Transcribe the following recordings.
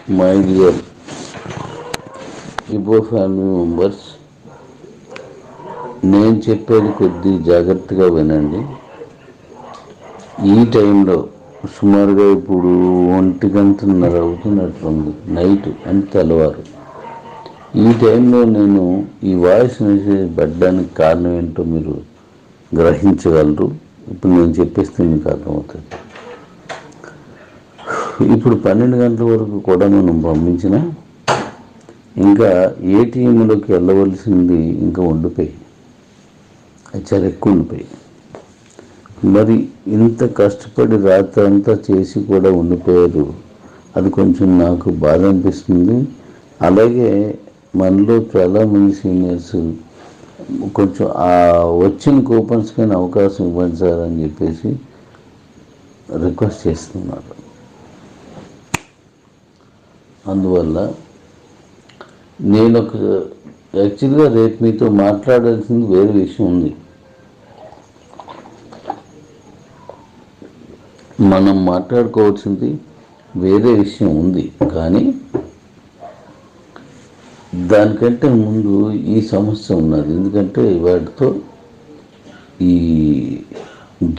My dear ఇబో family members, నేను చెప్పేది కొద్ది జాగ్రత్తగా వినండి. ఈ టైంలో సుమారుగా ఇప్పుడు 1:30 అవుతున్నట్లుంది, నైట్ అని తెల్లవారు. ఈ టైంలో నేను ఈ వాయిస్ మెసేజ్ పెట్టడానికి కారణం ఏంటో మీరు గ్రహించగలరు. ఇప్పుడు నేను చెప్పేస్తే మీకు అర్థమవుతుంది. ఇప్పుడు 12 గంటల వరకు కూడా మనం పంపించిన ఇంకా ఏటీఎంలోకి వెళ్ళవలసింది ఇంకా ఉండిపోయి, అది చాలా ఎక్కువ ఉండిపోయి. మరి ఇంత కష్టపడి రాత్రి అంతా చేసి కూడా ఉండిపోయారు. అది కొంచెం నాకు బాధ అనిపిస్తుంది. అలాగే మనలో చాలామంది సీనియర్స్ కొంచెం ఆ వచ్చిన కూపన్స్ కానీ అవకాశం ఇవ్వండి సార్ అని చెప్పేసి రిక్వెస్ట్ చేస్తున్నారు. అందువల్ల నేను యాక్చువల్గా రేపు మీతో మాట్లాడాల్సింది వేరే విషయం ఉంది. మనం మాట్లాడుకోవాల్సింది వేరే విషయం ఉంది, కానీ దానికంటే ముందు ఈ సమస్య ఉన్నది. ఎందుకంటే వాటితో ఈ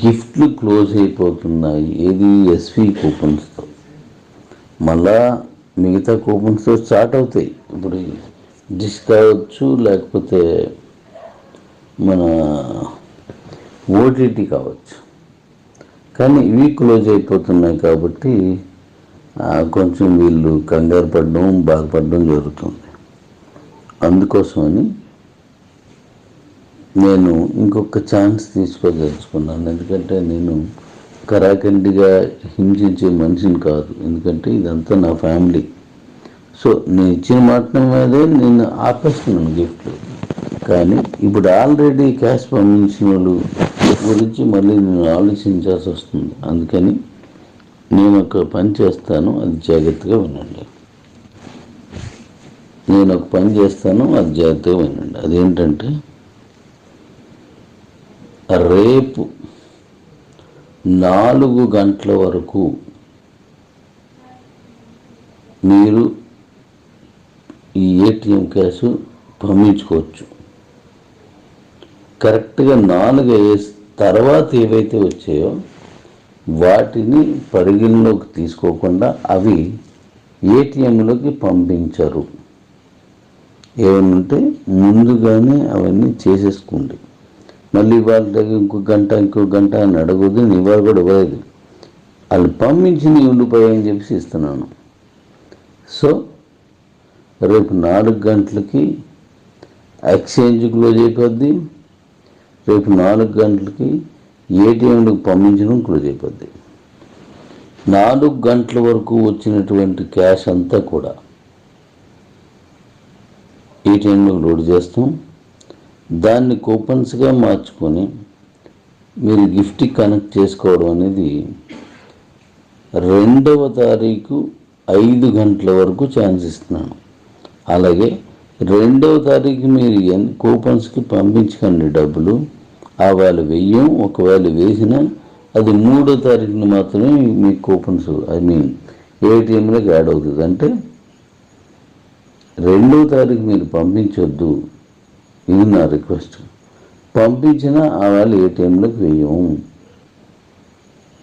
గిఫ్ట్లు క్లోజ్ అయిపోతున్నాయి. ఏది ఎస్వి కూపన్స్తో. మళ్ళా మిగతా కూపన్స్తో స్టార్ట్ అవుతాయి. ఇప్పుడు డిష్ కావచ్చు, లేకపోతే మన ఓటీటీ కావచ్చు, కానీ ఇవి క్లోజ్ అయిపోతున్నాయి. కాబట్టి కొంచెం వీళ్ళు కంగారు పడడం, బాధపడడం జరుగుతుంది. అందుకోసమని నేను ఇంకొక ఛాన్స్ తీసుకోదలుచుకున్నాను. ఎందుకంటే నేను కరాఖండిగా హింసించే మనిషిని కాదు. ఎందుకంటే ఇదంతా నా ఫ్యామిలీ. సో నేను ఇచ్చిన మాట మీదే నేను ఆపేస్తున్నాను గిఫ్ట్లు. కానీ ఇప్పుడు ఆల్రెడీ క్యాష్ పంపించిన వాళ్ళు గురించి మళ్ళీ నేను ఆలోచించాల్సి వస్తుంది. అందుకని నేను ఒక పని చేస్తాను, అది జాగ్రత్తగా వినండి. అదేంటంటే రేపు 4 గంటల వరకు మీరు ఈ ఏటీఎం క్యాష్ పంపించుకోవచ్చు. కరెక్ట్గా 4 తర్వాత ఏవైతే వచ్చాయో వాటిని పరిగణలోకి తీసుకోకుండా అవి ఏటీఎంలోకి పంపించరు. ఏమన్నంటే ముందుగానే అవన్నీ చేసేసుకోండి. మళ్ళీ వాళ్ళ దగ్గర ఇంకో గంట అని అడగదు. నేను ఇవాళ కూడా ఇవ్వలేదు. వాళ్ళు పంపించింది ఉండిపోయాయని చెప్పి ఇస్తున్నాను. సో రేపు 4 గంటలకి ఎక్స్చేంజ్ క్లోజ్ అయిపోద్ది. రేపు 4 గంటలకి ఏటీఎంలకు పంపించడం క్లోజ్ అయిపోద్ది. 4 గంటల వరకు వచ్చినటువంటి క్యాష్ అంతా కూడా ఏటీఎంలో లోడ్ చేస్తాం. దాన్ని కూపన్స్గా మార్చుకొని మీరు గిఫ్ట్కి కనెక్ట్ చేసుకోవడం అనేది 2వ తారీఖు 5 గంటల వరకు ఛాన్స్ ఇస్తున్నాను. అలాగే 2వ తారీఖు మీరు కూపన్స్కి పంపించకండి డబ్బులు. వాళ్ళు వెయ్యం. ఒకవేళ వేసినా అది 3వ తారీఖున మాత్రమే మీ కూపన్స్ ఏటీఎంలోకి యాడ్ అవుతుంది. అంటే 2వ తారీఖు మీరు పంపించొద్దు. ఇది నా రిక్వెస్ట్. పంపించినా వాళ్ళు ఏటీఎంలోకి వేయం.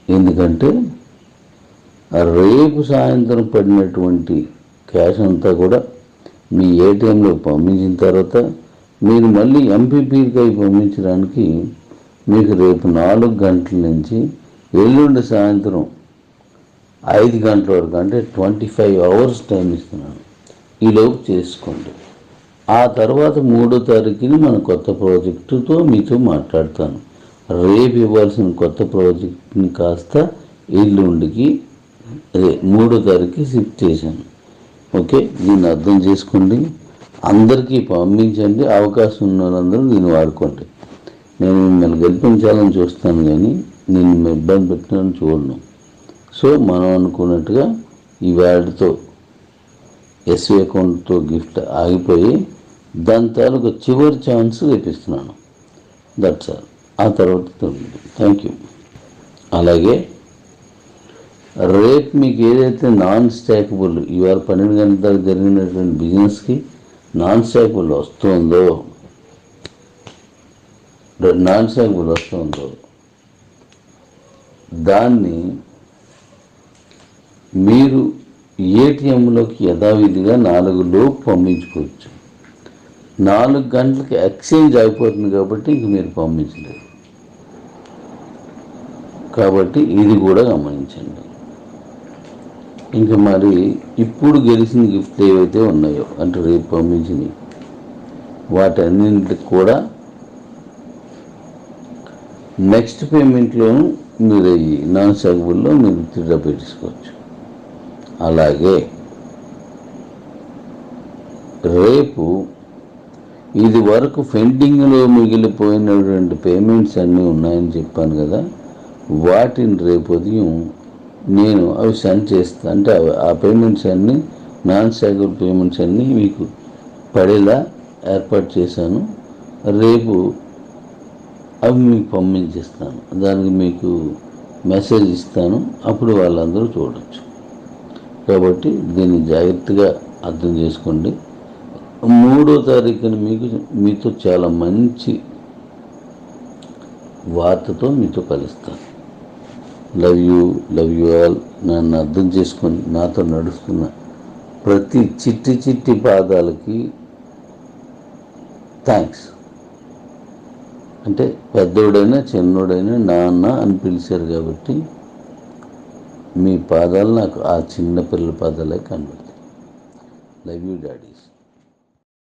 ఎందుకంటే రేపు సాయంత్రం పడినటువంటి క్యాష్ అంతా కూడా మీ ఏటీఎంలో పంపించిన తర్వాత మీరు మళ్ళీ ఎంపీపీకి పంపించడానికి మీకు రేపు 4 గంటల నుంచి ఎల్లుండి సాయంత్రం 5 గంటల వరకు, అంటే 25 అవర్స్ టైం ఇస్తున్నాను. ఈలోపు చేసుకోండి. ఆ తర్వాత 3వ తారీఖుని మన కొత్త ప్రాజెక్టుతో మీతో మాట్లాడతాను. రేపు ఇవ్వాల్సిన కొత్త ప్రాజెక్ట్ని కాస్త ఎల్లుండికి 3వ తారీఖుకి షిఫ్ట్ చేశాను. ఓకే, దీన్ని అర్థం చేసుకోండి. అందరికీ పంపించండి. అవకాశం ఉన్న వాళ్ళందరూ దీన్ని వాడుకోండి. నేను మిమ్మల్ని గెలిపించాలని చూస్తాను, కానీ నేను ఇబ్బంది పెట్టాలని చూడను. సో మనం అనుకున్నట్టుగా ఈ వాటితో ఎస్వి అకౌంట్తో గిఫ్ట్ ఆగిపోయి దాని తాలూకు చివరి ఛాన్స్ వేపిస్తున్నాను. That's all. ఆ తర్వాత థ్యాంక్ యూ. అలాగే రేపు మీకు ఏదైతే నాన్ స్టాకబుల్ ఇవాళ 12 గంటల జరిగినటువంటి బిజినెస్కి నాన్ స్టాకబుల్ వస్తుందో దాన్ని మీరు ఏటీఎంలోకి యథావిధిగా 4 లోపు పంపించుకోవచ్చు. 4 గంటలకి ఎక్స్చేంజ్ అయిపోతుంది కాబట్టి ఇంక మీరు పంపించలేరు. కాబట్టి ఇది కూడా గమనించండి. ఇంకా మరి ఇప్పుడు గెలిచిన గిఫ్ట్లు ఏవైతే ఉన్నాయో అంటే రేపు పంపించినవి వాటన్నింటికి కూడా నెక్స్ట్ పేమెంట్లోనూ మీరు ఈ నాన్ స్టాకబుల్లో మీరు తిరిగి పెట్టించుకోవచ్చు. అలాగే రేపు ఇది వరకు పెండింగ్లో మిగిలిపోయినటువంటి పేమెంట్స్ అన్నీ ఉన్నాయని చెప్పాను కదా, వాటిని రేపు ఉదయం నేను అవి సెండ్ చేస్తాను. అంటే ఆ పేమెంట్స్ అన్నీ నాన్ స్టాకబుల్ పేమెంట్స్ అన్నీ మీకు పడేలా ఏర్పాటు చేశాను. రేపు అవి మీకు పంపించేస్తాను. దానికి మీకు మెసేజ్ ఇస్తాను. అప్పుడు వాళ్ళందరూ చూడవచ్చు. కాబట్టి దీన్ని జాగ్రత్తగా అర్థం చేసుకోండి. 3వ తారీఖున మీతో చాలా మంచి వార్తతో మీతో కలుస్తాను. Love you all. నన్ను అర్థం చేసుకొని నాతో నడుస్తున్న ప్రతి చిట్టి పాదాలకి థ్యాంక్స్. అంటే పెద్దోడైనా చిన్నోడైనా నాన్న అని పిలిచారు కాబట్టి మీ పాదాలు నాకు ఆ చిన్నపిల్లల పాదాలే కనబడతాయి. Love you daddy's.